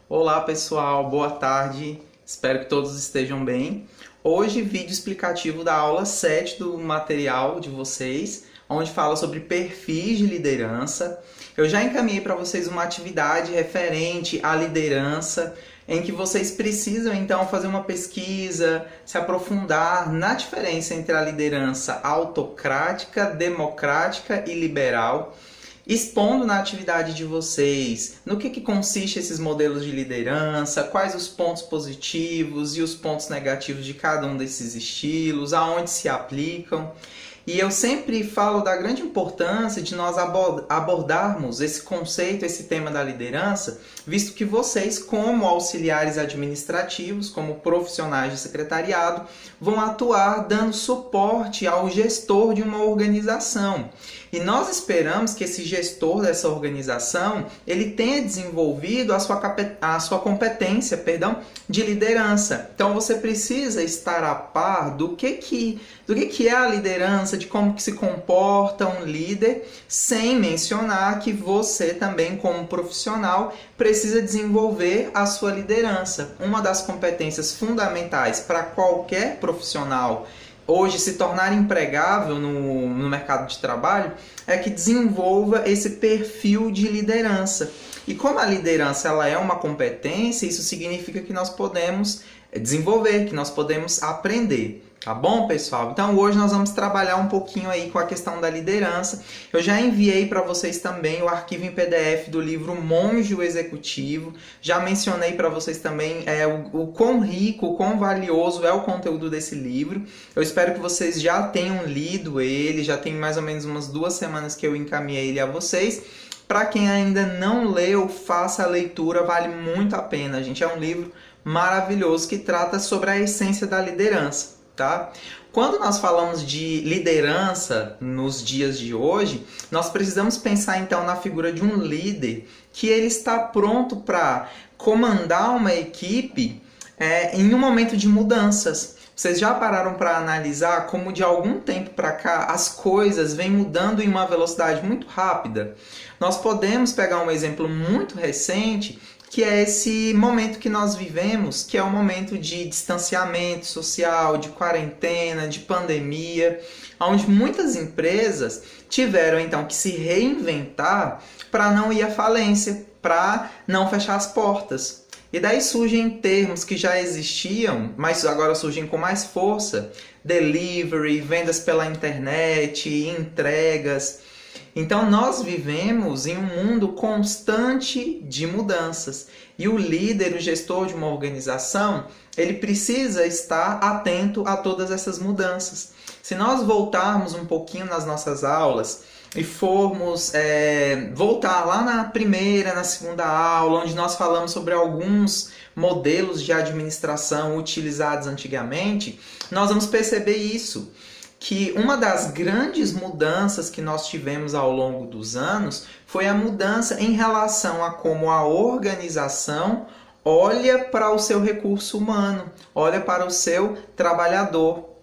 Olá pessoal, boa tarde, espero que todos estejam bem. Hoje, vídeo explicativo da aula 7 do material de vocês, onde fala sobre perfis de liderança. Eu já encaminhei para vocês uma atividade referente à liderança, em que vocês precisam então fazer uma pesquisa, se aprofundar na diferença entre a liderança autocrática, democrática e liberal, expondo na atividade de vocês no que consiste esses modelos de liderança, quais os pontos positivos e os pontos negativos de cada um desses estilos, aonde se aplicam. E eu sempre falo da grande importância de nós abordarmos esse conceito, esse tema da liderança, visto que vocês, como auxiliares administrativos, como profissionais de secretariado, vão atuar dando suporte ao gestor de uma organização. E nós esperamos que esse gestor dessa organização ele tenha desenvolvido a sua competência, de liderança. Então você precisa estar a par do que é a liderança, de como que se comporta um líder, sem mencionar que você também, como profissional, precisa desenvolver a sua liderança. Uma das competências fundamentais para qualquer profissional hoje se tornar empregável no mercado de trabalho é que desenvolva esse perfil de liderança. E como a liderança ela é uma competência, isso significa que nós podemos desenvolver, que nós podemos aprender. Tá bom, pessoal? Então hoje nós vamos trabalhar um pouquinho aí com a questão da liderança. Eu já enviei para vocês também o arquivo em PDF do livro Monge o Executivo. Já mencionei para vocês também o quão rico, o quão valioso é o conteúdo desse livro. Eu espero que vocês já tenham lido ele, já tem mais ou menos umas 2 semanas que eu encaminhei ele a vocês. Para quem ainda não leu, faça a leitura, vale muito a pena, gente. É um livro maravilhoso que trata sobre a essência da liderança. Tá? Quando nós falamos de liderança nos dias de hoje, nós precisamos pensar então na figura de um líder que ele está pronto para comandar uma equipe em um momento de mudanças. Vocês já pararam para analisar como de algum tempo para cá as coisas vêm mudando em uma velocidade muito rápida? Nós podemos pegar um exemplo muito recente, que é esse momento que nós vivemos, que é um momento de distanciamento social, de quarentena, de pandemia, onde muitas empresas tiveram então que se reinventar para não ir à falência, para não fechar as portas. E daí surgem termos que já existiam, mas agora surgem com mais força: delivery, vendas pela internet, entregas. Então nós vivemos em um mundo constante de mudanças e o líder, o gestor de uma organização, ele precisa estar atento a todas essas mudanças. Se nós voltarmos um pouquinho nas nossas aulas e formos voltar lá na primeira, na segunda aula, onde nós falamos sobre alguns modelos de administração utilizados antigamente, nós vamos perceber isso. Que uma das grandes mudanças que nós tivemos ao longo dos anos foi a mudança em relação a como a organização olha para o seu recurso humano, olha para o seu trabalhador.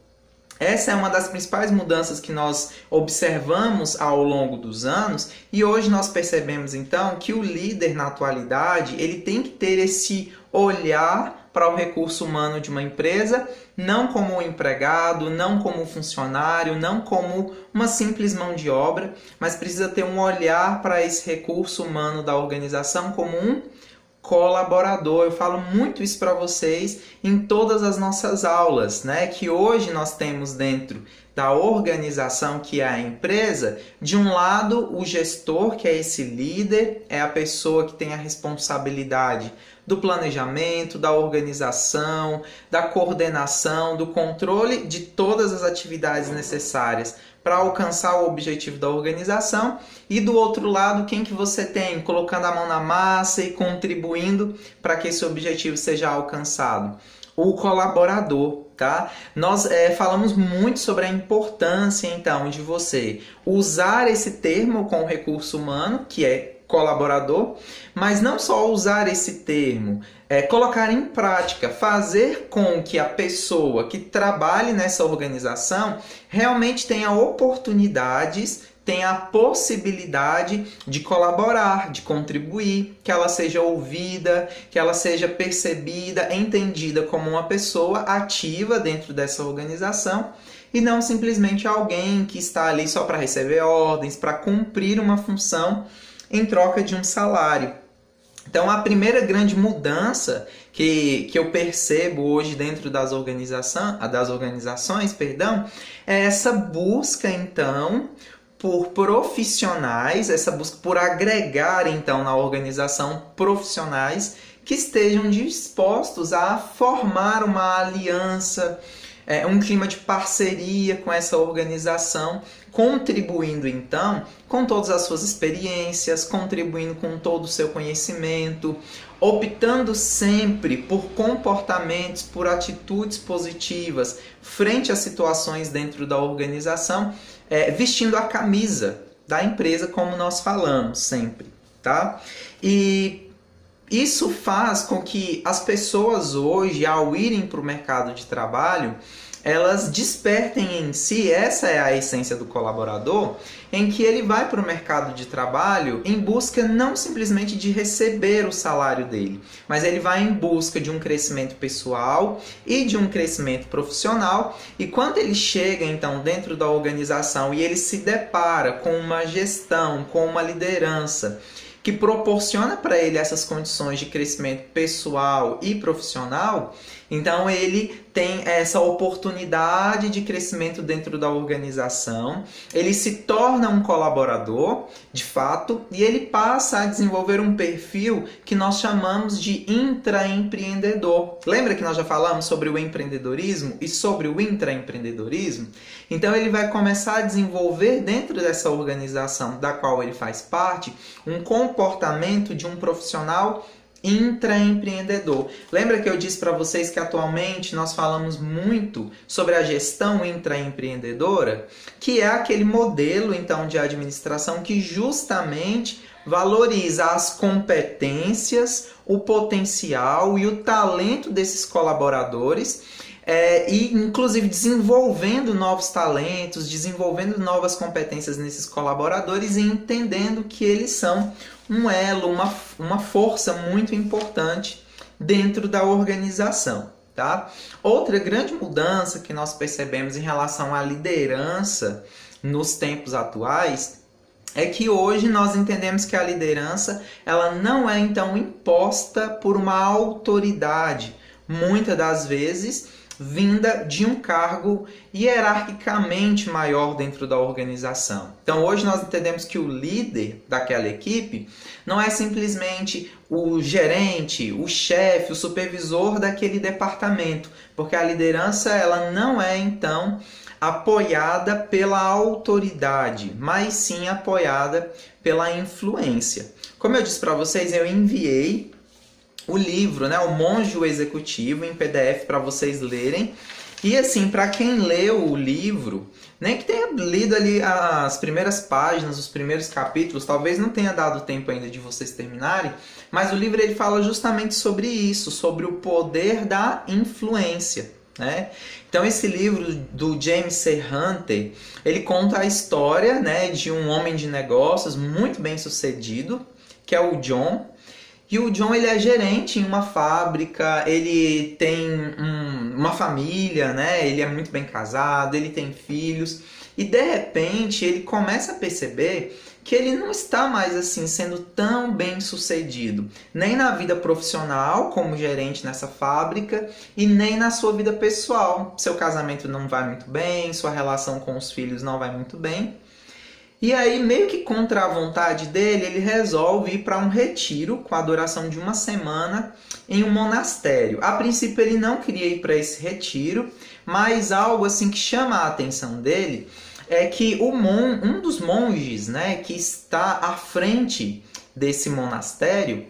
Essa é uma das principais mudanças que nós observamos ao longo dos anos e hoje nós percebemos então que o líder na atualidade ele tem que ter esse olhar para o recurso humano de uma empresa, não como um empregado, não como um funcionário, não como uma simples mão de obra, mas precisa ter um olhar para esse recurso humano da organização como um colaborador. Eu falo muito isso para vocês em todas as nossas aulas, né? Que hoje nós temos dentro da organização, que é a empresa, de um lado o gestor, que é esse líder, é a pessoa que tem a responsabilidade do planejamento, da organização, da coordenação, do controle de todas as atividades necessárias para alcançar o objetivo da organização. E do outro lado, quem que você tem colocando a mão na massa e contribuindo para que esse objetivo seja alcançado? O colaborador, tá? Nós falamos muito sobre a importância, então, de você usar esse termo com o recurso humano, que é colaborador, mas não só usar esse termo, colocar em prática, fazer com que a pessoa que trabalhe nessa organização realmente tenha oportunidades tenha a possibilidade de colaborar, de contribuir, que ela seja ouvida, que ela seja percebida, entendida como uma pessoa ativa dentro dessa organização e não simplesmente alguém que está ali só para receber ordens, para cumprir uma função em troca de um salário. Então, a primeira grande mudança que eu percebo hoje dentro das organizações, é essa busca, então, por profissionais, essa busca por agregar, então, na organização profissionais que estejam dispostos a formar uma aliança, um clima de parceria com essa organização, contribuindo então com todas as suas experiências, contribuindo com todo o seu conhecimento, optando sempre por comportamentos, por atitudes positivas frente às situações dentro da organização, vestindo a camisa da empresa, como nós falamos sempre, tá? E isso faz com que as pessoas hoje, ao irem para o mercado de trabalho, elas despertem em si, essa é a essência do colaborador, em que ele vai para o mercado de trabalho em busca não simplesmente de receber o salário dele, mas ele vai em busca de um crescimento pessoal e de um crescimento profissional, e quando ele chega então dentro da organização e ele se depara com uma gestão, com uma liderança, que proporciona para ele essas condições de crescimento pessoal e profissional, então ele tem essa oportunidade de crescimento dentro da organização, ele se torna um colaborador, de fato, e ele passa a desenvolver um perfil que nós chamamos de intraempreendedor. Lembra que nós já falamos sobre o empreendedorismo e sobre o intraempreendedorismo? Então ele vai começar a desenvolver dentro dessa organização da qual ele faz parte um comportamento de um profissional intraempreendedor. Lembra que eu disse para vocês que atualmente nós falamos muito sobre a gestão intraempreendedora, que é aquele modelo então de administração que justamente valoriza as competências, o potencial e o talento desses colaboradores, e inclusive desenvolvendo novos talentos, desenvolvendo novas competências nesses colaboradores e entendendo que eles são um elo, uma força muito importante dentro da organização, tá? Outra grande mudança que nós percebemos em relação à liderança nos tempos atuais é que hoje nós entendemos que a liderança ela não é então imposta por uma autoridade, muitas das vezes vinda de um cargo hierarquicamente maior dentro da organização. Então hoje nós entendemos que o líder daquela equipe não é simplesmente o gerente, o chefe, o supervisor daquele departamento, porque a liderança ela não é então apoiada pela autoridade, mas sim apoiada pela influência. Como eu disse para vocês, eu enviei o livro, né, O Monge o Executivo, em PDF para vocês lerem. E assim, para quem leu o livro, nem que tenha lido ali as primeiras páginas, os primeiros capítulos, talvez não tenha dado tempo ainda de vocês terminarem, mas o livro ele fala justamente sobre isso, sobre o poder da influência, né? Então esse livro do James C. Hunter, ele conta a história, né, de um homem de negócios muito bem sucedido, que é o John. E o John ele é gerente em uma fábrica, ele tem uma família, né? Ele é muito bem casado, ele tem filhos. E de repente ele começa a perceber que ele não está mais assim sendo tão bem sucedido, nem na vida profissional como gerente nessa fábrica e nem na sua vida pessoal. Seu casamento não vai muito bem, sua relação com os filhos não vai muito bem. E aí, meio que contra a vontade dele, ele resolve ir para um retiro com a duração de uma semana em um monastério. A princípio, ele não queria ir para esse retiro, mas algo assim que chama a atenção dele é que um dos monges, né, que está à frente desse monastério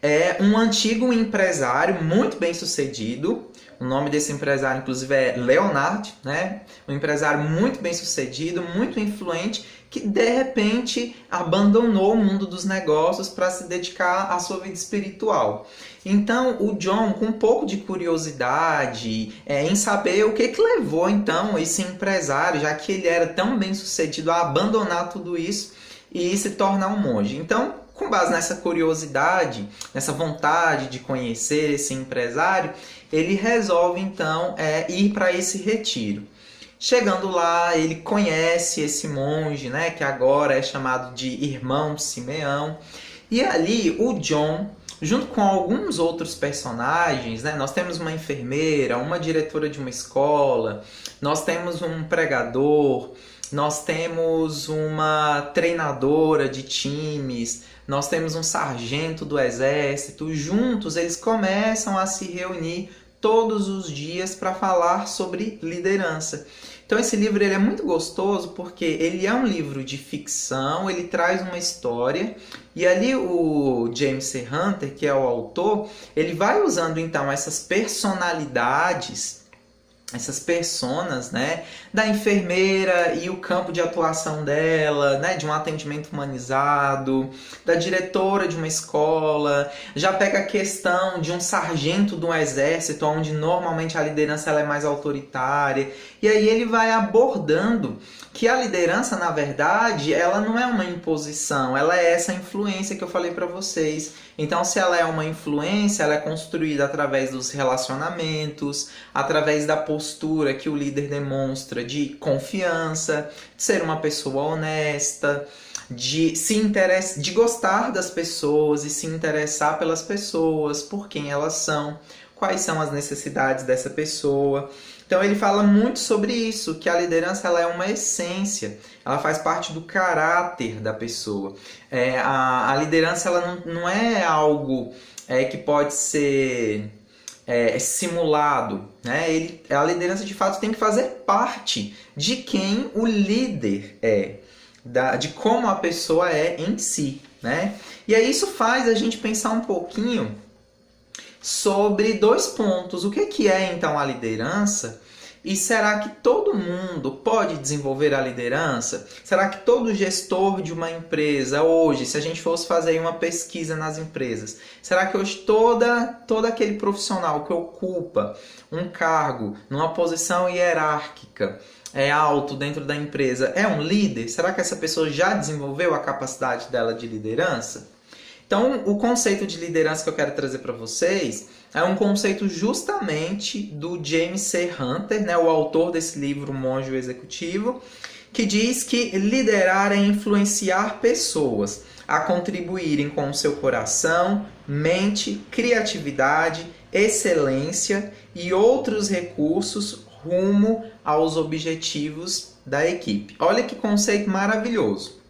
é um antigo empresário muito bem sucedido. O nome desse empresário, inclusive, é Leonard, né? Um empresário muito bem sucedido, muito influente, que de repente abandonou o mundo dos negócios para se dedicar à sua vida espiritual. Então o John, com um pouco de curiosidade em saber o que levou então esse empresário, já que ele era tão bem sucedido, a abandonar tudo isso e se tornar um monge. Então, com base nessa curiosidade, nessa vontade de conhecer esse empresário, ele resolve então ir para esse retiro. Chegando lá, ele conhece esse monge, né, que agora é chamado de Irmão Simeão. E ali o John, junto com alguns outros personagens, né, nós temos uma enfermeira, uma diretora de uma escola, nós temos um pregador, nós temos uma treinadora de times, nós temos um sargento do exército. Juntos eles começam a se reunir todos os dias para falar sobre liderança. Então esse livro ele é muito gostoso porque ele é um livro de ficção, ele traz uma história e ali o James C. Hunter, que é o autor, ele vai usando então essas personalidades, essas personas, né, da enfermeira e o campo de atuação dela, né, de um atendimento humanizado, da diretora de uma escola, já pega a questão de um sargento do exército, onde normalmente a liderança ela é mais autoritária, e aí ele vai abordando que a liderança, na verdade, ela não é uma imposição, ela é essa influência que eu falei para vocês. Então, se ela é uma influência, ela é construída através dos relacionamentos, através da postura que o líder demonstra de confiança, de ser uma pessoa honesta, de gostar das pessoas e se interessar pelas pessoas, por quem elas são, quais são as necessidades dessa pessoa. Então ele fala muito sobre isso, que a liderança ela é uma essência, ela faz parte do caráter da pessoa. A liderança ela não é algo que pode ser simulado, né? A liderança de fato tem que fazer parte de quem o líder é, de como a pessoa é em si, né? E aí isso faz a gente pensar um pouquinho sobre dois pontos. O que é então a liderança? E será que todo mundo pode desenvolver a liderança? Será que todo gestor de uma empresa hoje, se a gente fosse fazer uma pesquisa nas empresas, será que hoje todo aquele profissional que ocupa um cargo numa posição hierárquica alto dentro da empresa é um líder? Será que essa pessoa já desenvolveu a capacidade dela de liderança? Então, o conceito de liderança que eu quero trazer para vocês é um conceito justamente do James C. Hunter, né, o autor desse livro, O Monge Executivo, que diz que liderar é influenciar pessoas a contribuírem com o seu coração, mente, criatividade, excelência e outros recursos rumo aos objetivos da equipe. Olha que conceito maravilhoso.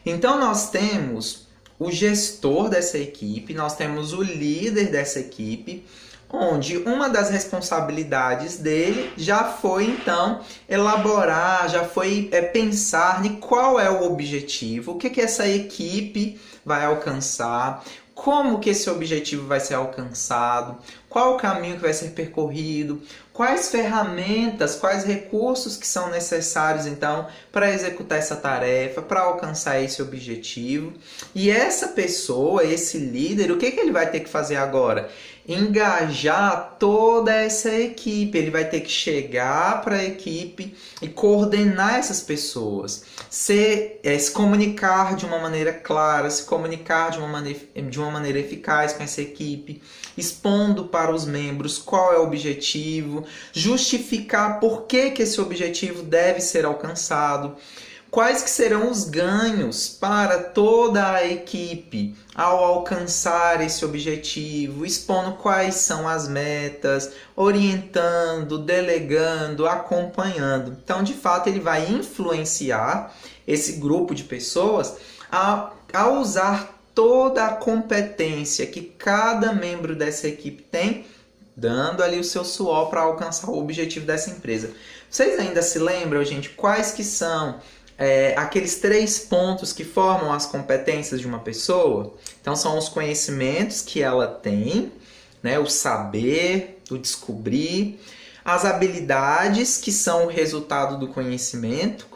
Então, nós temos o gestor dessa equipe, nós temos o líder dessa equipe, onde uma das responsabilidades dele já foi então elaborar, já foi pensar em qual é o objetivo, o que essa equipe vai alcançar, como que esse objetivo vai ser alcançado, qual o caminho que vai ser percorrido, quais ferramentas, quais recursos que são necessários então para executar essa tarefa, para alcançar esse objetivo. E essa pessoa, esse líder, o que ele vai ter que fazer agora? Engajar toda essa equipe. Ele vai ter que chegar para a equipe e coordenar essas pessoas, se comunicar de uma maneira clara, se comunicar de uma maneira eficaz com essa equipe, expondo para os membros qual é o objetivo, justificar por que esse objetivo deve ser alcançado, quais que serão os ganhos para toda a equipe ao alcançar esse objetivo, expondo quais são as metas, orientando, delegando, acompanhando. Então, de fato, ele vai influenciar esse grupo de pessoas a usar toda a competência que cada membro dessa equipe tem, dando ali o seu suor para alcançar o objetivo dessa empresa. Vocês ainda se lembram, gente, quais que são aqueles 3 pontos que formam as competências de uma pessoa? Então, são os conhecimentos que ela tem, né, o saber, o descobrir, as habilidades que são o resultado do conhecimento,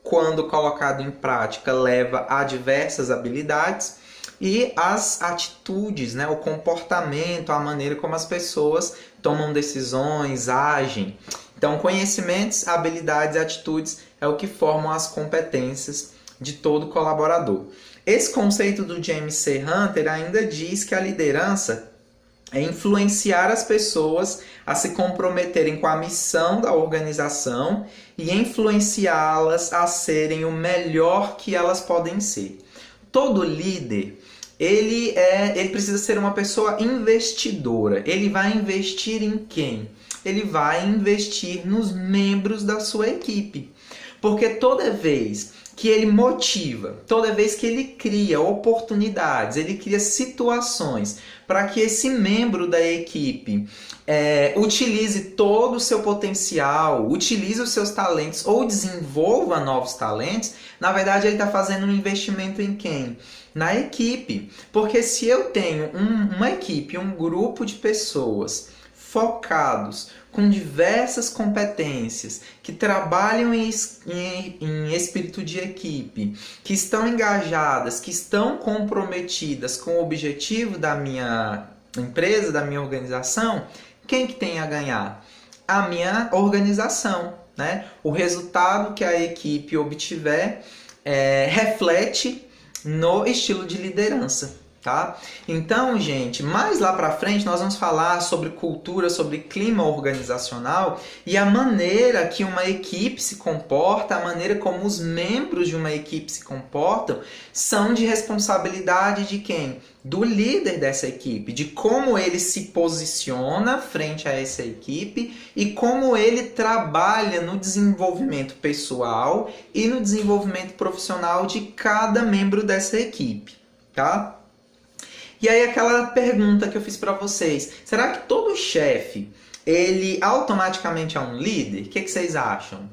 quando colocado em prática, leva a diversas habilidades, e as atitudes, né, o comportamento, a maneira como as pessoas tomam decisões, agem. Então, conhecimentos, habilidades e atitudes é o que formam as competências de todo colaborador. Esse conceito do James C. Hunter ainda diz que a liderança é influenciar as pessoas a se comprometerem com a missão da organização e influenciá-las a serem o melhor que elas podem ser. Todo líder, ele precisa ser uma pessoa investidora. Ele vai investir em quem? Ele vai investir nos membros da sua equipe. Porque toda vez que ele motiva, toda vez que ele cria oportunidades, ele cria situações para que esse membro da equipe utilize todo o seu potencial, utilize os seus talentos ou desenvolva novos talentos, na verdade ele está fazendo um investimento em quem? Na equipe. Porque se eu tenho uma equipe, um grupo de pessoas focados, com diversas competências, que trabalham em espírito de equipe, que estão engajadas, que estão comprometidas com o objetivo da minha empresa, da minha organização, quem que tem a ganhar? A minha organização, né? O resultado que a equipe obtiver reflete no estilo de liderança. Tá? Então, gente, mais lá para frente nós vamos falar sobre cultura, sobre clima organizacional e a maneira que uma equipe se comporta, a maneira como os membros de uma equipe se comportam, são de responsabilidade de quem? Do líder dessa equipe, de como ele se posiciona frente a essa equipe e como ele trabalha no desenvolvimento pessoal e no desenvolvimento profissional de cada membro dessa equipe, tá? E aí aquela pergunta que eu fiz para vocês, será que todo chefe, ele automaticamente é um líder? O que vocês acham?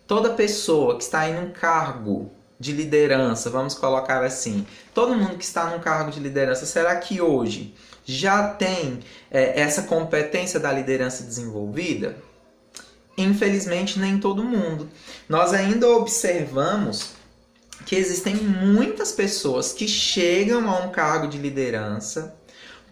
Toda pessoa que está em um cargo de liderança, vamos colocar assim, todo mundo que está num cargo de liderança, será que hoje já tem essa competência da liderança desenvolvida? Infelizmente, nem todo mundo. Nós ainda observamos que existem muitas pessoas que chegam a um cargo de liderança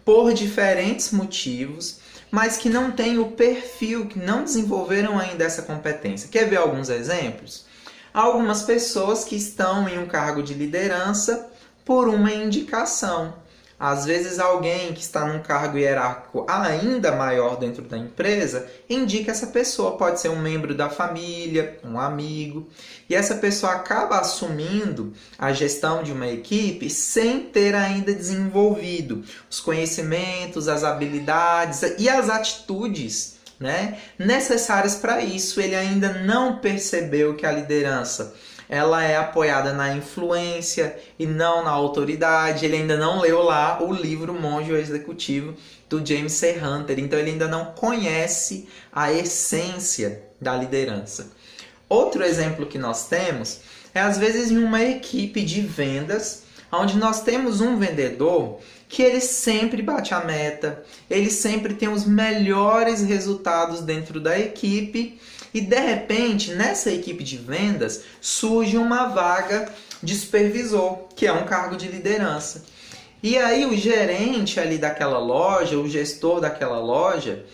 por diferentes motivos, mas que não têm o perfil, que não desenvolveram ainda essa competência. Quer ver alguns exemplos? Algumas pessoas que estão em um cargo de liderança por uma indicação. Às vezes alguém que está num cargo hierárquico ainda maior dentro da empresa indica essa pessoa, pode ser um membro da família, um amigo, e essa pessoa acaba assumindo a gestão de uma equipe sem ter ainda desenvolvido os conhecimentos, as habilidades e as atitudes, né, necessárias para isso. Ele ainda não percebeu que a liderança ela é apoiada na influência e não na autoridade. Ele ainda não leu lá o livro Monge Executivo do James C. Hunter, então ele ainda não conhece a essência da liderança. Outro exemplo que nós temos é às vezes em uma equipe de vendas, onde nós temos um vendedor que ele sempre bate a meta, ele sempre tem os melhores resultados dentro da equipe, e de repente, nessa equipe de vendas, surge uma vaga de supervisor, que é um cargo de liderança. E aí o gerente ali daquela loja, o gestor daquela loja,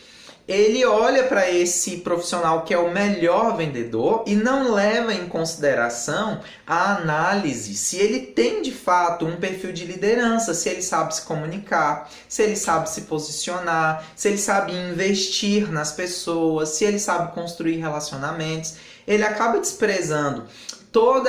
ele olha para esse profissional que é o melhor vendedor e não leva em consideração a análise se ele tem de fato um perfil de liderança, se ele sabe se comunicar, se ele sabe se posicionar, se ele sabe investir nas pessoas, se ele sabe construir relacionamentos. Ele acaba desprezando todo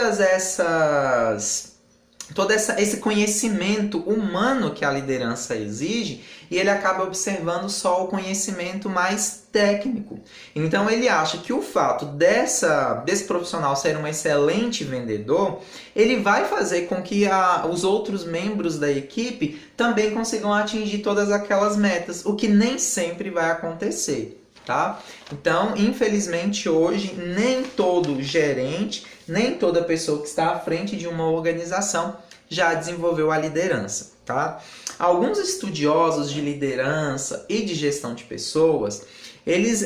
esse conhecimento humano que a liderança exige, e ele acaba observando só o conhecimento mais técnico. Então ele acha que o fato desse profissional ser um excelente vendedor, ele vai fazer com que os outros membros da equipe também consigam atingir todas aquelas metas, o que nem sempre vai acontecer, tá? Então, infelizmente hoje, nem todo gerente, nem toda pessoa que está à frente de uma organização já desenvolveu a liderança, tá? Alguns estudiosos de liderança e de gestão de pessoas, eles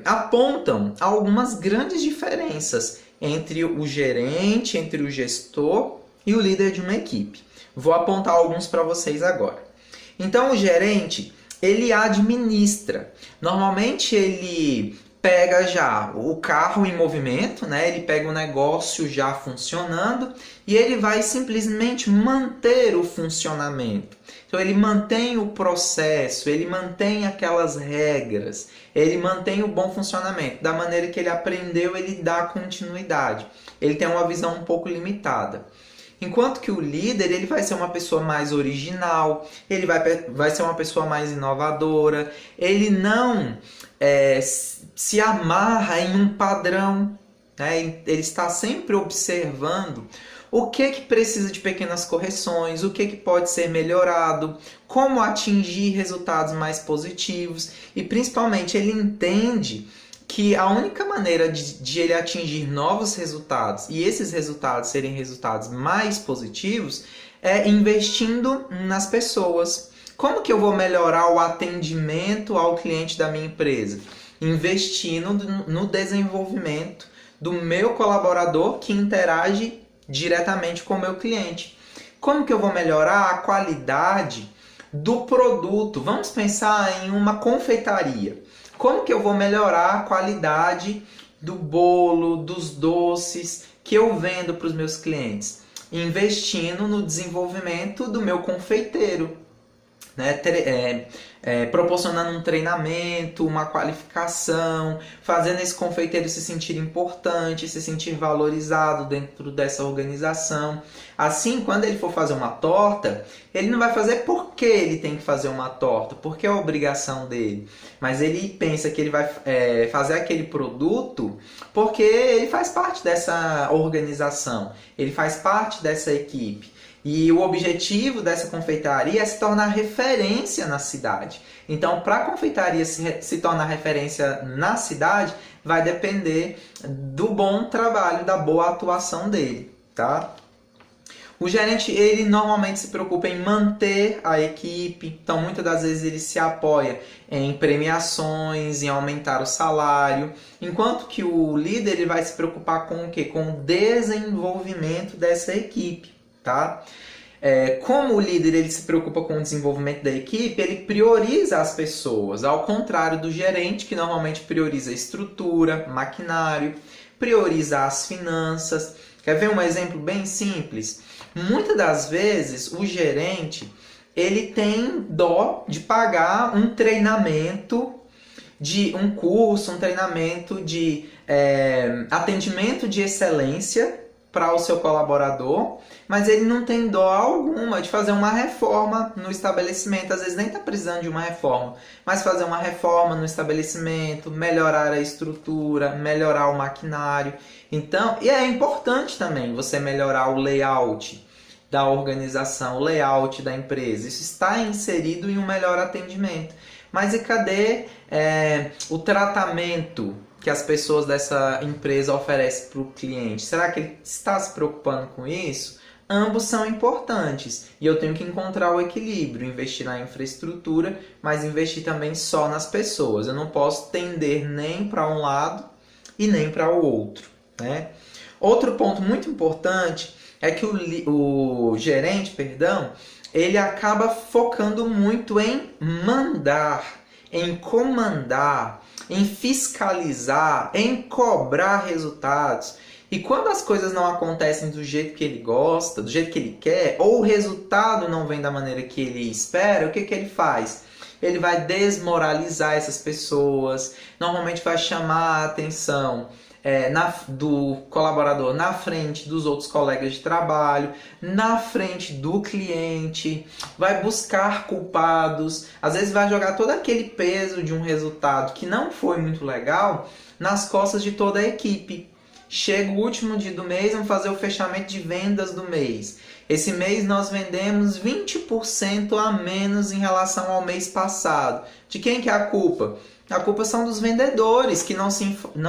apontam algumas grandes diferenças entre o gerente, entre o gestor e o líder de uma equipe. Vou apontar alguns para vocês agora. Então, o gerente, ele administra. Normalmente, ele pega já o carro em movimento, né? Ele pega o negócio já funcionando e ele vai simplesmente manter o funcionamento. Então, ele mantém o processo, ele mantém aquelas regras, ele mantém o bom funcionamento. Da maneira que ele aprendeu, ele dá continuidade. Ele tem uma visão um pouco limitada. Enquanto que o líder, ele vai ser uma pessoa mais original, ele vai ser uma pessoa mais inovadora, ele não se amarra em um padrão, né? Ele está sempre observando o que precisa de pequenas correções, o que pode ser melhorado, como atingir resultados mais positivos e principalmente ele entende que a única maneira de ele atingir novos resultados e esses resultados serem resultados mais positivos é investindo nas pessoas. Como que eu vou melhorar o atendimento ao cliente da minha empresa? Investindo no desenvolvimento do meu colaborador que interage diretamente com o meu cliente. Como que eu vou melhorar a qualidade do produto? Vamos pensar em uma confeitaria. Como que eu vou melhorar a qualidade do bolo, dos doces que eu vendo para os meus clientes? Investindo no desenvolvimento do meu confeiteiro, né? Proporcionando um treinamento, uma qualificação, fazendo esse confeiteiro se sentir importante, se sentir valorizado dentro dessa organização. Assim, quando ele for fazer uma torta, ele não vai fazer porque ele tem que fazer uma torta, porque é a obrigação dele. Mas ele pensa que ele vai fazer aquele produto porque ele faz parte dessa organização, ele faz parte dessa equipe. E o objetivo dessa confeitaria é se tornar referência na cidade. Então, para a confeitaria se tornar referência na cidade, vai depender do bom trabalho, da boa atuação dele, tá? O gerente, ele normalmente se preocupa em manter a equipe, então muitas das vezes ele se apoia em premiações, em aumentar o salário, enquanto que o líder ele vai se preocupar com o quê? Com o desenvolvimento dessa equipe, tá? Como o líder ele se preocupa com o desenvolvimento da equipe, ele prioriza as pessoas, ao contrário do gerente, que normalmente prioriza a estrutura, maquinário, prioriza as finanças. Quer ver um exemplo bem simples? Muitas das vezes o gerente ele tem dó de pagar um treinamento de um curso, um treinamento de atendimento de excelência para o seu colaborador, mas ele não tem dó alguma de fazer uma reforma no estabelecimento. Às vezes nem está precisando de uma reforma, mas fazer uma reforma no estabelecimento, melhorar a estrutura, melhorar o maquinário. Então, e é importante também você melhorar o layout da organização, o layout da empresa. Isso está inserido em um melhor atendimento. Mas e cadê o tratamento que as pessoas dessa empresa oferecem para o cliente? Será que ele está se preocupando com isso? Ambos são importantes e eu tenho que encontrar o equilíbrio, investir na infraestrutura, mas investir também só nas pessoas. Eu não posso tender nem para um lado e nem para o outro, né? Outro ponto muito importante é que o gerente, ele acaba focando muito em mandar, em comandar, em fiscalizar, em cobrar resultados. E quando as coisas não acontecem do jeito que ele gosta, do jeito que ele quer, ou o resultado não vem da maneira que ele espera, o que ele faz? Ele vai desmoralizar essas pessoas, normalmente vai chamar a atenção do colaborador na frente dos outros colegas de trabalho, na frente do cliente, vai buscar culpados, às vezes vai jogar todo aquele peso de um resultado que não foi muito legal nas costas de toda a equipe. Chega o último dia do mês, vamos fazer o fechamento de vendas do mês. Esse mês nós vendemos 20% a menos em relação ao mês passado. De quem que é a culpa? A culpa são dos vendedores que não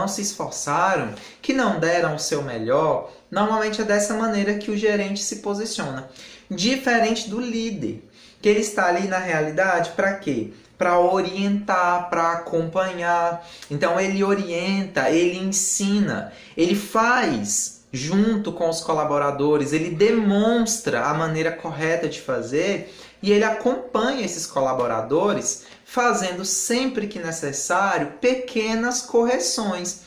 se esforçaram, que não deram o seu melhor. Normalmente é dessa maneira que o gerente se posiciona. Diferente do líder, que ele está ali na realidade para quê? para orientar, para acompanhar. Então ele orienta, ele ensina, ele faz junto com os colaboradores, ele demonstra a maneira correta de fazer e ele acompanha esses colaboradores fazendo sempre que necessário pequenas correções.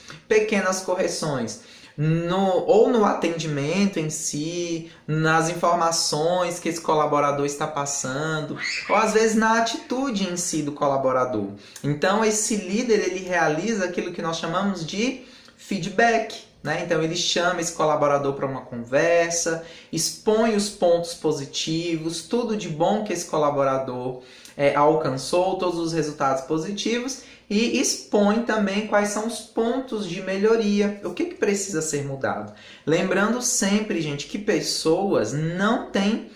Ou no atendimento em si, nas informações que esse colaborador está passando, ou às vezes na atitude em si do colaborador. Então esse líder ele realiza aquilo que nós chamamos de feedback, né? Então ele chama esse colaborador para uma conversa, expõe os pontos positivos, tudo de bom que esse colaborador alcançou, todos os resultados positivos, e expõe também quais são os pontos de melhoria, o que precisa ser mudado. Lembrando sempre, gente, que pessoas não têm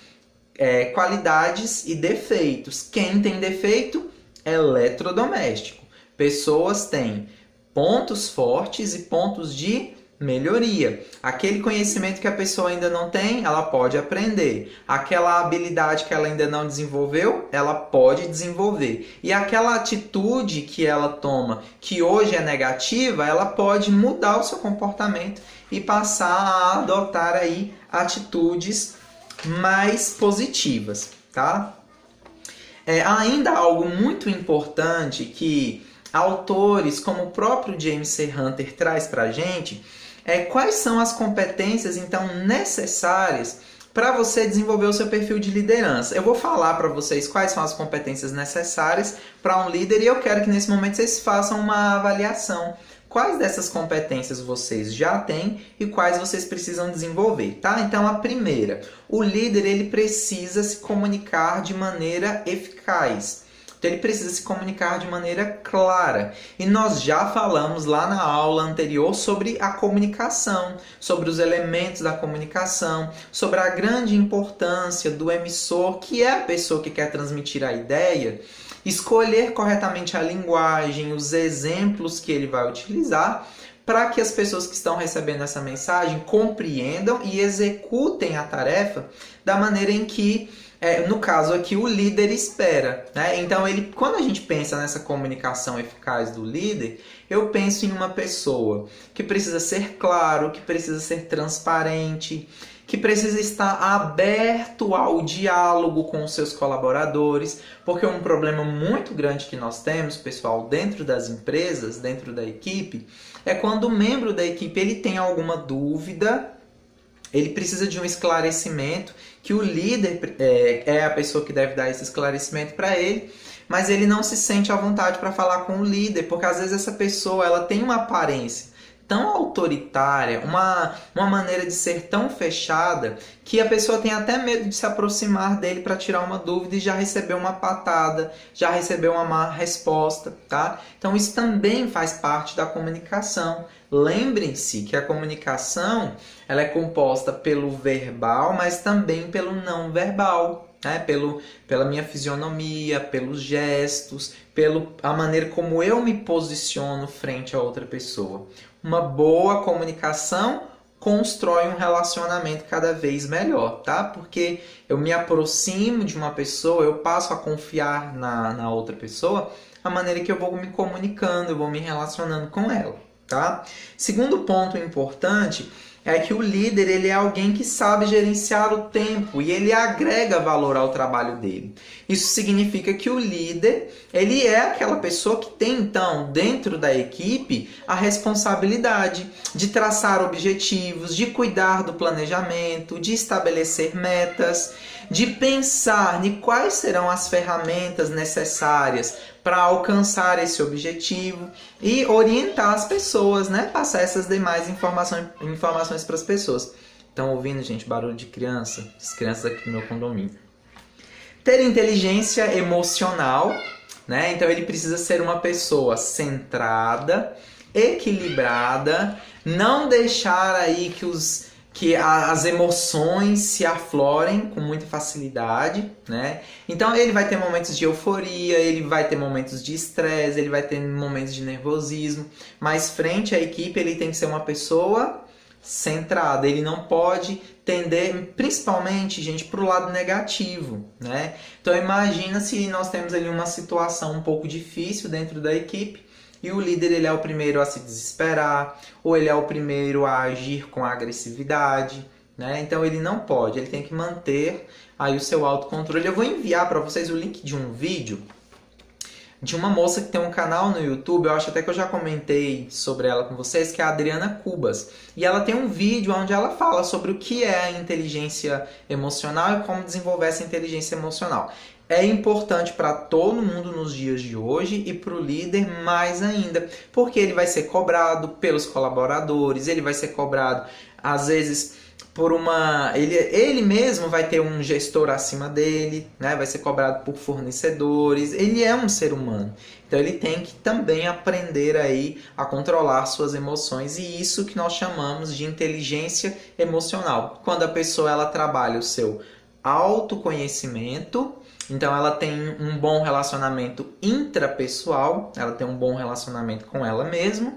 qualidades e defeitos. Quem tem defeito é eletrodoméstico. Pessoas têm pontos fortes e pontos de melhoria. Aquele conhecimento que a pessoa ainda não tem, ela pode aprender. Aquela habilidade que ela ainda não desenvolveu, ela pode desenvolver. E aquela atitude que ela toma, que hoje é negativa, ela pode mudar o seu comportamento e passar a adotar aí atitudes mais positivas, tá? Ainda algo muito importante que autores como o próprio James C. Hunter traz para a gente quais são as competências então necessárias para você desenvolver o seu perfil de liderança. Eu vou falar para vocês quais são as competências necessárias para um líder e eu quero que nesse momento vocês façam uma avaliação. Quais dessas competências vocês já têm e quais vocês precisam desenvolver, tá? Então a primeira, o líder ele precisa se comunicar de maneira eficaz. Então ele precisa se comunicar de maneira clara. E nós já falamos lá na aula anterior sobre a comunicação, sobre os elementos da comunicação, sobre a grande importância do emissor, que é a pessoa que quer transmitir a ideia, escolher corretamente a linguagem, os exemplos que ele vai utilizar, para que as pessoas que estão recebendo essa mensagem compreendam e executem a tarefa da maneira em que no caso aqui, o líder espera, né? Então, quando a gente pensa nessa comunicação eficaz do líder, eu penso em uma pessoa que precisa ser claro, que precisa ser transparente, que precisa estar aberto ao diálogo com os seus colaboradores, porque um problema muito grande que nós temos, pessoal, dentro das empresas, dentro da equipe, é quando o membro da equipe ele tem alguma dúvida, ele precisa de um esclarecimento, que o líder é a pessoa que deve dar esse esclarecimento para ele, mas ele não se sente à vontade para falar com o líder, porque às vezes essa pessoa ela tem uma aparência tão autoritária, uma maneira de ser tão fechada, que a pessoa tem até medo de se aproximar dele para tirar uma dúvida e já recebeu uma patada, já recebeu uma má resposta, tá? Então isso também faz parte da comunicação. Lembrem-se que a comunicação ela é composta pelo verbal, mas também pelo não verbal, né? Pela minha fisionomia, pelos gestos, a maneira como eu me posiciono frente a outra pessoa. Uma boa comunicação constrói um relacionamento cada vez melhor, tá? Porque eu me aproximo de uma pessoa, eu passo a confiar na outra pessoa, a maneira que eu vou me comunicando, eu vou me relacionando com ela, tá? Segundo ponto importante é que o líder ele é alguém que sabe gerenciar o tempo e ele agrega valor ao trabalho dele. Isso significa que o líder ele é aquela pessoa que tem, então, dentro da equipe, a responsabilidade de traçar objetivos, de cuidar do planejamento, de estabelecer metas, de pensar em quais serão as ferramentas necessárias para alcançar esse objetivo e orientar as pessoas, né? Passar essas demais informações para as pessoas. Estão ouvindo, gente, barulho de criança? As crianças aqui no meu condomínio. Ter inteligência emocional, né? Então ele precisa ser uma pessoa centrada, equilibrada, não deixar aí que as emoções se aflorem com muita facilidade, né? Então ele vai ter momentos de euforia, ele vai ter momentos de estresse, ele vai ter momentos de nervosismo, mas frente à equipe ele tem que ser uma pessoa centrada, ele não pode tender, principalmente, gente, para o lado negativo, né? Então imagina se nós temos ali uma situação um pouco difícil dentro da equipe e o líder ele é o primeiro a se desesperar, ou ele é o primeiro a agir com agressividade, né? Então ele não pode, ele tem que manter aí o seu autocontrole. Eu vou enviar para vocês o link de um vídeo de uma moça que tem um canal no YouTube, eu acho até que eu já comentei sobre ela com vocês, que é a Adriana Cubas. E ela tem um vídeo onde ela fala sobre o que é a inteligência emocional e como desenvolver essa inteligência emocional. É importante para todo mundo nos dias de hoje e para o líder mais ainda, porque ele vai ser cobrado pelos colaboradores, ele vai ser cobrado, às vezes, por ele mesmo vai ter um gestor acima dele, né? Vai ser cobrado por fornecedores, ele é um ser humano. Então ele tem que também aprender aí a controlar suas emoções, e isso que nós chamamos de inteligência emocional. Quando a pessoa ela trabalha o seu autoconhecimento, então ela tem um bom relacionamento intrapessoal, ela tem um bom relacionamento com ela mesma,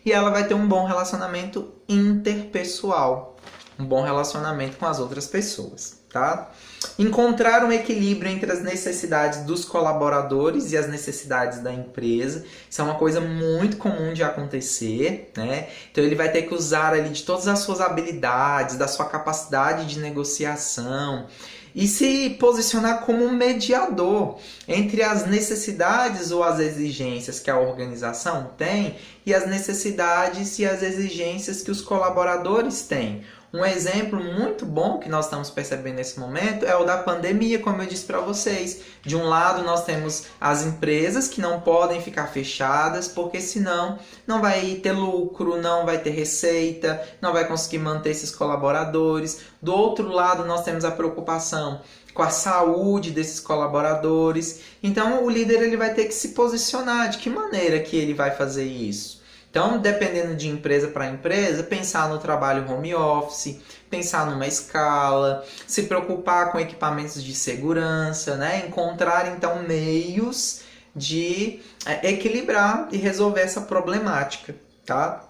e ela vai ter um bom relacionamento interpessoal, um bom relacionamento com as outras pessoas, tá? Encontrar um equilíbrio entre as necessidades dos colaboradores e as necessidades da empresa, isso é uma coisa muito comum de acontecer, né? Então ele vai ter que usar ali de todas as suas habilidades, da sua capacidade de negociação, e se posicionar como um mediador entre as necessidades ou as exigências que a organização tem e as necessidades e as exigências que os colaboradores têm. Um exemplo muito bom que nós estamos percebendo nesse momento é o da pandemia, como eu disse para vocês. De um lado, nós temos as empresas que não podem ficar fechadas, porque senão não vai ter lucro, não vai ter receita, não vai conseguir manter esses colaboradores. Do outro lado, nós temos a preocupação com a saúde desses colaboradores. Então, o líder ele vai ter que se posicionar. De que maneira que ele vai fazer isso? Então, dependendo de empresa para empresa, pensar no trabalho home office, pensar numa escala, se preocupar com equipamentos de segurança, né? Encontrar, então, meios de equilibrar e resolver essa problemática, tá?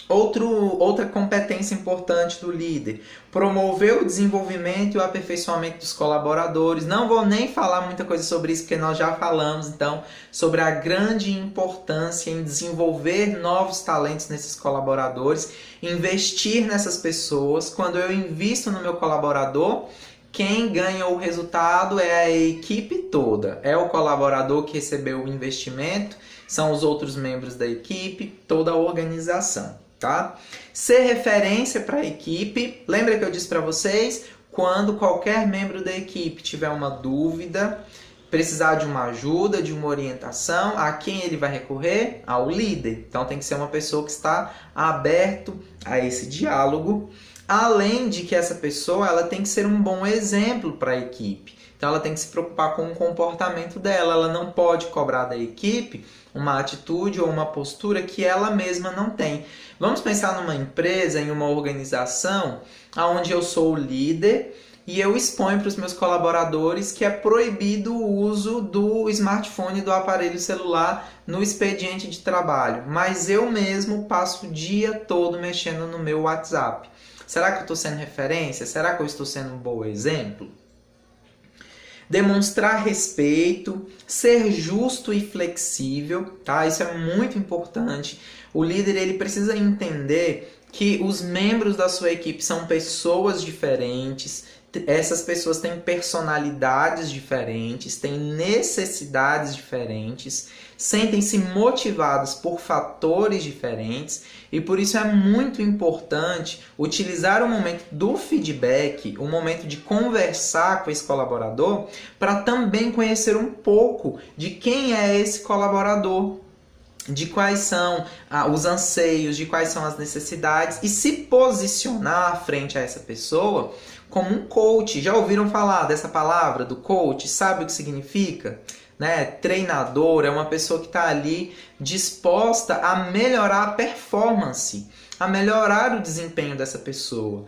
Outra competência importante do líder, promover o desenvolvimento e o aperfeiçoamento dos colaboradores. Não vou nem falar muita coisa sobre isso, porque nós já falamos, então, sobre a grande importância em desenvolver novos talentos nesses colaboradores, investir nessas pessoas. Quando eu invisto no meu colaborador, quem ganha o resultado é a equipe toda. É o colaborador que recebeu o investimento, são os outros membros da equipe, toda a organização. Tá? Ser referência para a equipe. Lembra que eu disse para vocês, quando qualquer membro da equipe tiver uma dúvida, precisar de uma ajuda, de uma orientação, a quem ele vai recorrer? Ao líder. Então tem que ser uma pessoa que está aberto a esse diálogo, além de que essa pessoa ela tem que ser um bom exemplo para a equipe. Então ela tem que se preocupar com o comportamento dela, ela não pode cobrar da equipe uma atitude ou uma postura que ela mesma não tem. Vamos pensar numa empresa, em uma organização, onde eu sou o líder e eu exponho para os meus colaboradores que é proibido o uso do smartphone, do aparelho celular no expediente de trabalho, mas eu mesmo passo o dia todo mexendo no meu WhatsApp. Será que eu estou sendo referência? Será que eu estou sendo um bom exemplo? Demonstrar respeito, ser justo e flexível, tá? Isso é muito importante. O líder ele precisa entender que os membros da sua equipe são pessoas diferentes, essas pessoas têm personalidades diferentes, têm necessidades diferentes, sentem-se motivadas por fatores diferentes e por isso é muito importante utilizar o momento do feedback, o momento de conversar com esse colaborador para também conhecer um pouco de quem é esse colaborador, de quais são os anseios, de quais são as necessidades e se posicionar frente a essa pessoa como um coach. Já ouviram falar dessa palavra do coach? Sabe o que significa? Né? Treinador é uma pessoa que está ali disposta a melhorar a performance, a melhorar o desempenho dessa pessoa.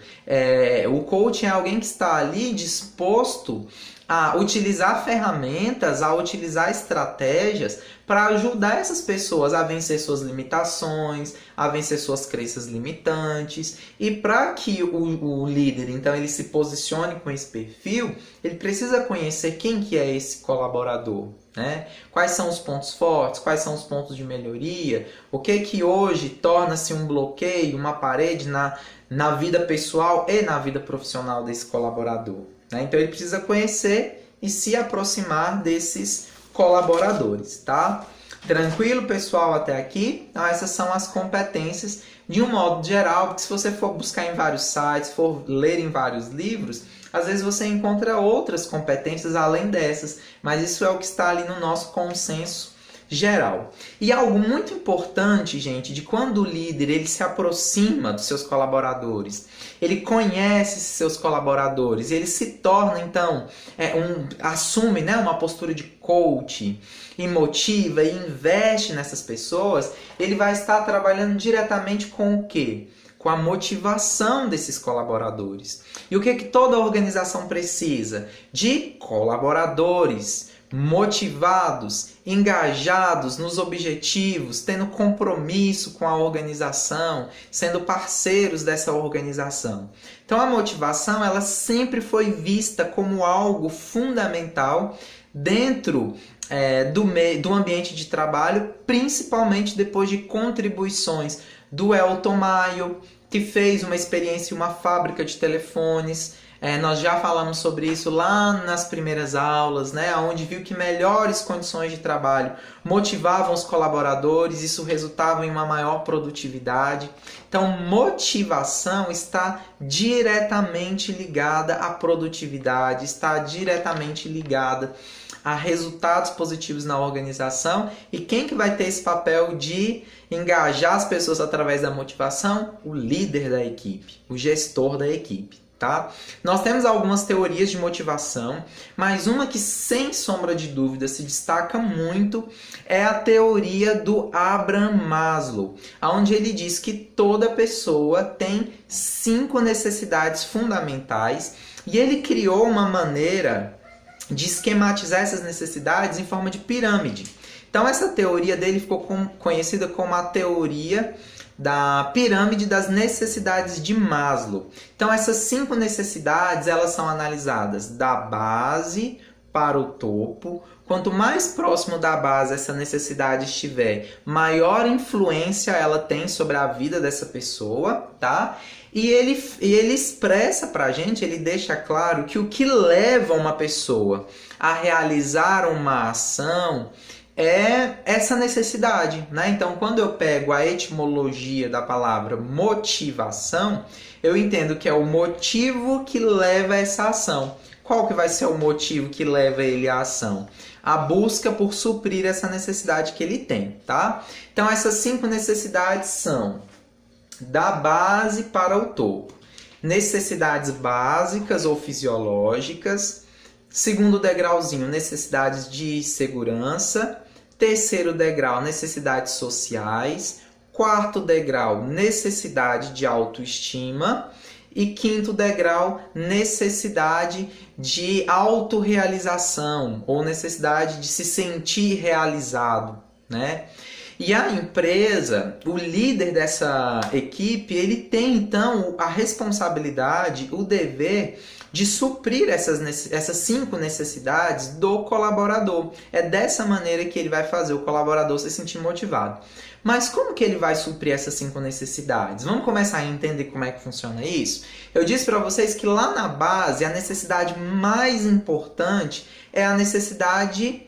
O coach é alguém que está ali disposto a utilizar ferramentas, a utilizar estratégias para ajudar essas pessoas a vencer suas limitações, a vencer suas crenças limitantes. E para que o líder, então, ele se posicione com esse perfil, ele precisa conhecer quem que é esse colaborador, né? Quais são os pontos fortes, quais são os pontos de melhoria, o que hoje torna-se um bloqueio, uma parede na vida pessoal e na vida profissional desse colaborador, né? Então ele precisa conhecer e se aproximar desses colaboradores, tá? Tranquilo, pessoal, até aqui? Então essas são as competências de um modo geral, porque se você for buscar em vários sites, for ler em vários livros, às vezes você encontra outras competências além dessas, mas isso é o que está ali no nosso consenso geral. E algo muito importante, gente, de quando o líder ele se aproxima dos seus colaboradores, ele conhece seus colaboradores, ele se torna, então, assume, né, uma postura de coach, e motiva e investe nessas pessoas, ele vai estar trabalhando diretamente com o quê? Com a motivação desses colaboradores. E o que toda organização precisa? De colaboradores motivados, engajados nos objetivos, tendo compromisso com a organização, sendo parceiros dessa organização. Então a motivação ela sempre foi vista como algo fundamental dentro do ambiente de trabalho, principalmente depois de contribuições do Elton Maio, que fez uma experiência em uma fábrica de telefones. Nós já falamos sobre isso lá nas primeiras aulas, né, onde viu que melhores condições de trabalho motivavam os colaboradores, isso resultava em uma maior produtividade. Então, motivação está diretamente ligada à produtividade, está diretamente ligada a resultados positivos na organização. E quem que vai ter esse papel de engajar as pessoas através da motivação? O líder da equipe, o gestor da equipe. Tá? Nós temos algumas teorias de motivação, mas uma que sem sombra de dúvida se destaca muito é a teoria do Abraham Maslow, onde ele diz que toda pessoa tem 5 necessidades fundamentais e ele criou uma maneira de esquematizar essas necessidades em forma de pirâmide. Então essa teoria dele ficou conhecida como a teoria da pirâmide das necessidades de Maslow. Então essas 5 necessidades elas são analisadas da base para o topo. Quanto mais próximo da base essa necessidade estiver, maior influência ela tem sobre a vida dessa pessoa, tá? E ele expressa pra gente, ele deixa claro que o que leva uma pessoa a realizar uma ação é essa necessidade, né? Então, quando eu pego a etimologia da palavra motivação, eu entendo que é o motivo que leva a essa ação. Qual que vai ser o motivo que leva ele à ação? A busca por suprir essa necessidade que ele tem, tá? Então, essas 5 necessidades são da base para o topo. Necessidades básicas ou fisiológicas. Segundo degrauzinho, necessidades de segurança. Terceiro degrau, necessidades sociais. Quarto degrau, necessidade de autoestima. E quinto degrau, necessidade de autorrealização ou necessidade de se sentir realizado, né? E a empresa, o líder dessa equipe, ele tem então a responsabilidade, o dever de suprir essas 5 necessidades do colaborador. É dessa maneira que ele vai fazer o colaborador se sentir motivado. Mas como que ele vai suprir essas 5 necessidades? Vamos começar a entender como é que funciona isso? Eu disse para vocês que lá na base, a necessidade mais importante é a necessidade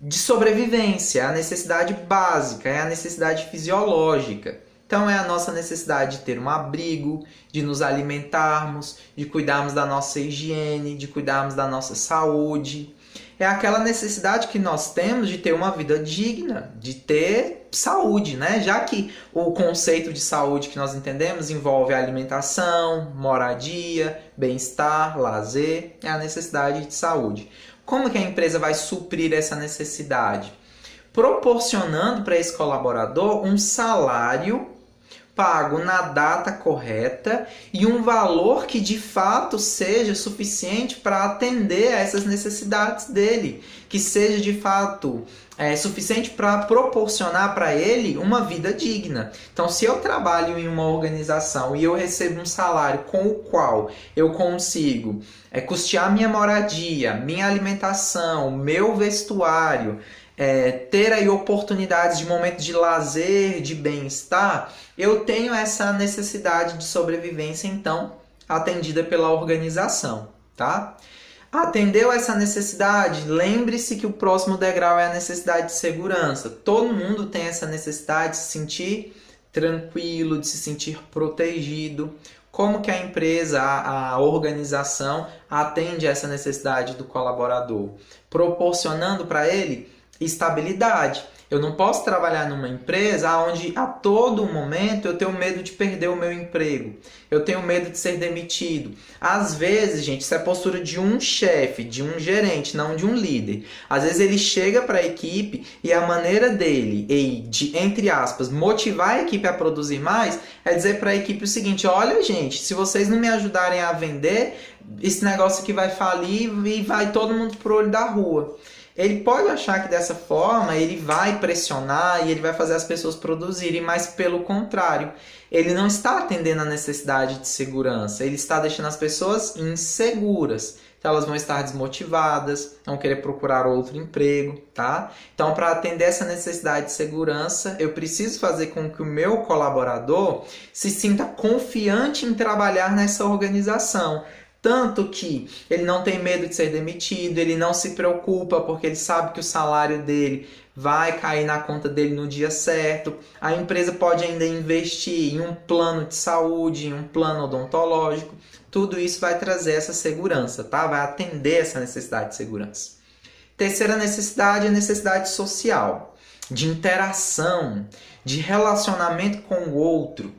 de sobrevivência, a necessidade básica, é a necessidade fisiológica. Então é a nossa necessidade de ter um abrigo, de nos alimentarmos, de cuidarmos da nossa higiene, de cuidarmos da nossa saúde. É aquela necessidade que nós temos de ter uma vida digna, de ter saúde, né? Já que o conceito de saúde que nós entendemos envolve alimentação, moradia, bem-estar, lazer, é a necessidade de saúde. Como que a empresa vai suprir essa necessidade? Proporcionando para esse colaborador um salário pago na data correta e um valor que de fato seja suficiente para atender a essas necessidades dele, que seja de fato suficiente para proporcionar para ele uma vida digna. Então, se eu trabalho em uma organização e eu recebo um salário com o qual eu consigo custear minha moradia, minha alimentação, meu vestuário, ter aí oportunidades de momentos de lazer, de bem-estar, eu tenho essa necessidade de sobrevivência, então, atendida pela organização, tá? Atendeu essa necessidade? Lembre-se que o próximo degrau é a necessidade de segurança. Todo mundo tem essa necessidade de se sentir tranquilo, de se sentir protegido. Como que a empresa, a organização atende essa necessidade do colaborador? Proporcionando para ele estabilidade. Eu não posso trabalhar numa empresa onde a todo momento eu tenho medo de perder o meu emprego. Eu tenho medo de ser demitido. Às vezes, gente, isso é a postura de um chefe, de um gerente, não de um líder. Às vezes ele chega para a equipe e a maneira dele, de, entre aspas, motivar a equipe a produzir mais, é dizer para a equipe o seguinte: olha, gente, se vocês não me ajudarem a vender, esse negócio aqui vai falir e vai todo mundo pro olho da rua. Ele pode achar que dessa forma ele vai pressionar e ele vai fazer as pessoas produzirem, mas pelo contrário, ele não está atendendo a necessidade de segurança, ele está deixando as pessoas inseguras. Então elas vão estar desmotivadas, vão querer procurar outro emprego, tá? Então, para atender essa necessidade de segurança, eu preciso fazer com que o meu colaborador se sinta confiante em trabalhar nessa organização. Tanto que ele não tem medo de ser demitido, ele não se preocupa porque ele sabe que o salário dele vai cair na conta dele no dia certo. A empresa pode ainda investir em um plano de saúde, em um plano odontológico. Tudo isso vai trazer essa segurança, tá? Vai atender essa necessidade de segurança. Terceira necessidade é a necessidade social, de interação, de relacionamento com o outro.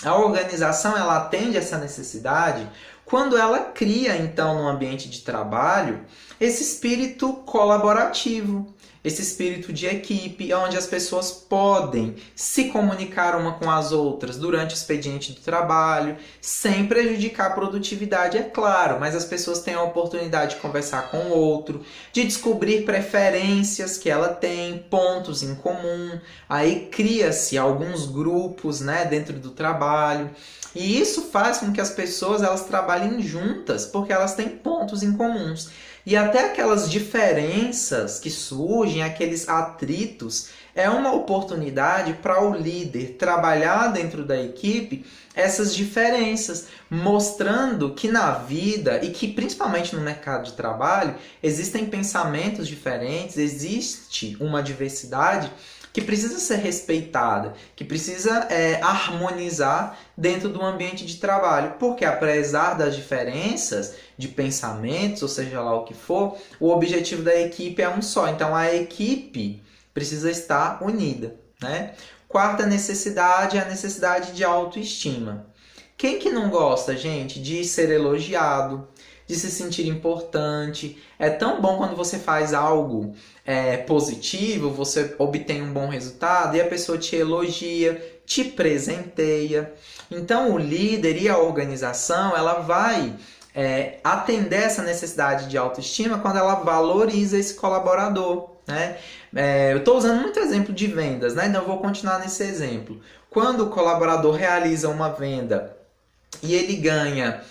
A organização ela atende essa necessidade quando ela cria, então, no ambiente de trabalho, esse espírito colaborativo, esse espírito de equipe, onde as pessoas podem se comunicar uma com as outras durante o expediente do trabalho, sem prejudicar a produtividade, é claro, mas as pessoas têm a oportunidade de conversar com o outro, de descobrir preferências que ela tem, pontos em comum, aí cria-se alguns grupos, né, dentro do trabalho. E isso faz com que as pessoas elas trabalhem juntas, porque elas têm pontos em comuns. E até aquelas diferenças que surgem, aqueles atritos, é uma oportunidade para o líder trabalhar dentro da equipe essas diferenças, mostrando que na vida, e que principalmente no mercado de trabalho, existem pensamentos diferentes, existe uma diversidade que precisa ser respeitada, que precisa harmonizar dentro do ambiente de trabalho, porque apesar das diferenças de pensamentos, ou seja lá o que for, o objetivo da equipe é um só, então a equipe precisa estar unida, né? Quarta necessidade é a necessidade de autoestima. Quem que não gosta, gente, de ser elogiado, de se sentir importante? É tão bom quando você faz algo positivo, você obtém um bom resultado e a pessoa te elogia, te presenteia. Então o líder e a organização ela vai atender essa necessidade de autoestima quando ela valoriza esse colaborador, né? Eu estou usando muito exemplo de vendas, né? Então eu vou continuar nesse exemplo. Quando o colaborador realiza uma venda e ele ganha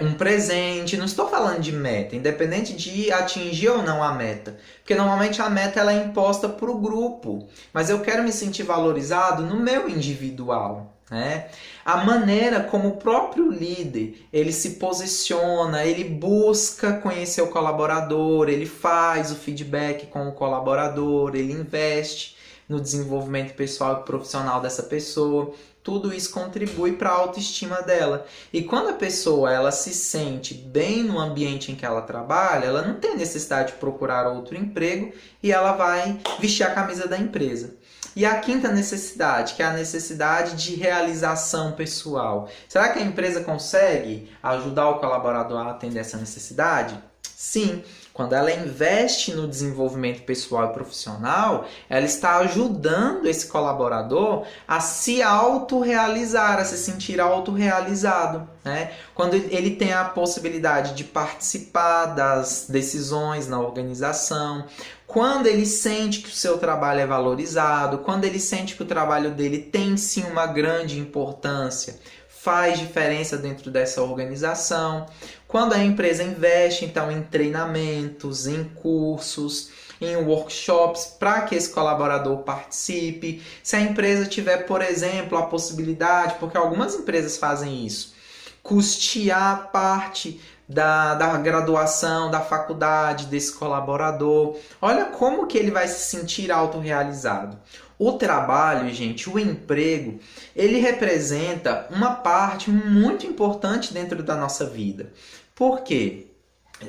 um presente, não estou falando de meta, independente de atingir ou não a meta, porque normalmente a meta ela é imposta para o grupo, mas eu quero me sentir valorizado no meu individual, né? A maneira como o próprio líder ele se posiciona, ele busca conhecer o colaborador, ele faz o feedback com o colaborador, ele investe no desenvolvimento pessoal e profissional dessa pessoa. Tudo isso contribui para a autoestima dela. E quando a pessoa ela se sente bem no ambiente em que ela trabalha, ela não tem necessidade de procurar outro emprego e ela vai vestir a camisa da empresa. E a quinta necessidade, que é a necessidade de realização pessoal. Será que a empresa consegue ajudar o colaborador a atender essa necessidade? Sim, Quando ela investe no desenvolvimento pessoal e profissional, ela está ajudando esse colaborador a se autorrealizar, a se sentir autorrealizado, né? Quando ele tem a possibilidade de participar das decisões na organização, quando ele sente que o seu trabalho é valorizado, quando ele sente que o trabalho dele tem sim uma grande importância, faz diferença dentro dessa organização. Quando a empresa investe, então, em treinamentos, em cursos, em workshops para que esse colaborador participe. Se a empresa tiver, por exemplo, a possibilidade, porque algumas empresas fazem isso, custear parte da graduação, da faculdade desse colaborador. Olha como que ele vai se sentir autorrealizado. O trabalho, gente, o emprego, ele representa uma parte muito importante dentro da nossa vida. Por quê?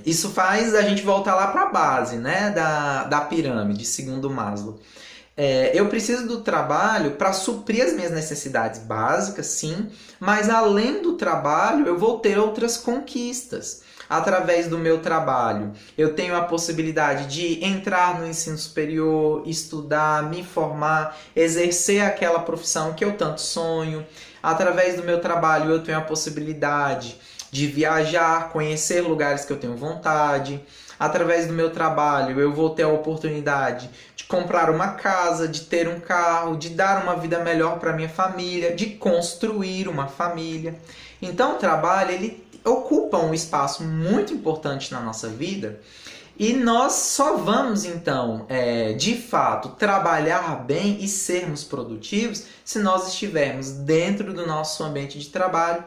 Isso faz a gente voltar lá para a base, né, da pirâmide, segundo Maslow. Eu preciso do trabalho para suprir as minhas necessidades básicas, sim, mas além do trabalho eu vou ter outras conquistas. Através do meu trabalho, eu tenho a possibilidade de entrar no ensino superior, estudar, me formar, exercer aquela profissão que eu tanto sonho. Através do meu trabalho, eu tenho a possibilidade de viajar, conhecer lugares que eu tenho vontade. Através do meu trabalho, eu vou ter a oportunidade de comprar uma casa, de ter um carro, de dar uma vida melhor para minha família, de construir uma família. Então, o trabalho, ele ocupa um espaço muito importante na nossa vida e nós só vamos, então, de fato, trabalhar bem e sermos produtivos se nós estivermos dentro do nosso ambiente de trabalho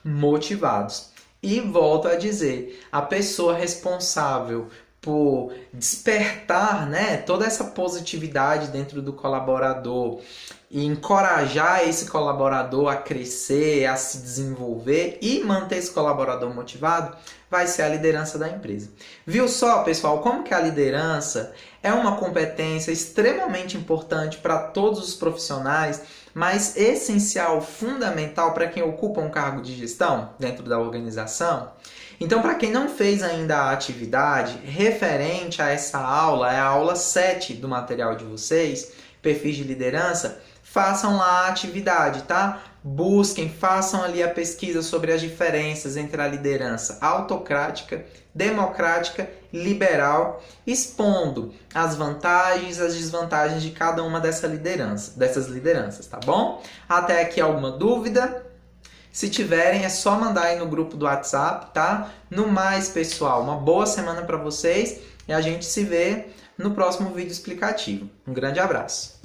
motivados. E volto a dizer, a pessoa responsável por despertar, né, toda essa positividade dentro do colaborador e encorajar esse colaborador a crescer, a se desenvolver e manter esse colaborador motivado, vai ser a liderança da empresa. Viu só, pessoal, como que a liderança é uma competência extremamente importante para todos os profissionais, mas essencial, fundamental para quem ocupa um cargo de gestão dentro da organização? Então, para quem não fez ainda a atividade referente a essa aula, é a aula 7 do material de vocês, perfis de liderança, façam lá a atividade, tá? Busquem, façam ali a pesquisa sobre as diferenças entre a liderança autocrática, democrática, liberal, expondo as vantagens e as desvantagens de cada uma dessas lideranças, tá bom? Até aqui alguma dúvida? Se tiverem, é só mandar aí no grupo do WhatsApp, tá? No mais, pessoal, uma boa semana para vocês e a gente se vê no próximo vídeo explicativo. Um grande abraço!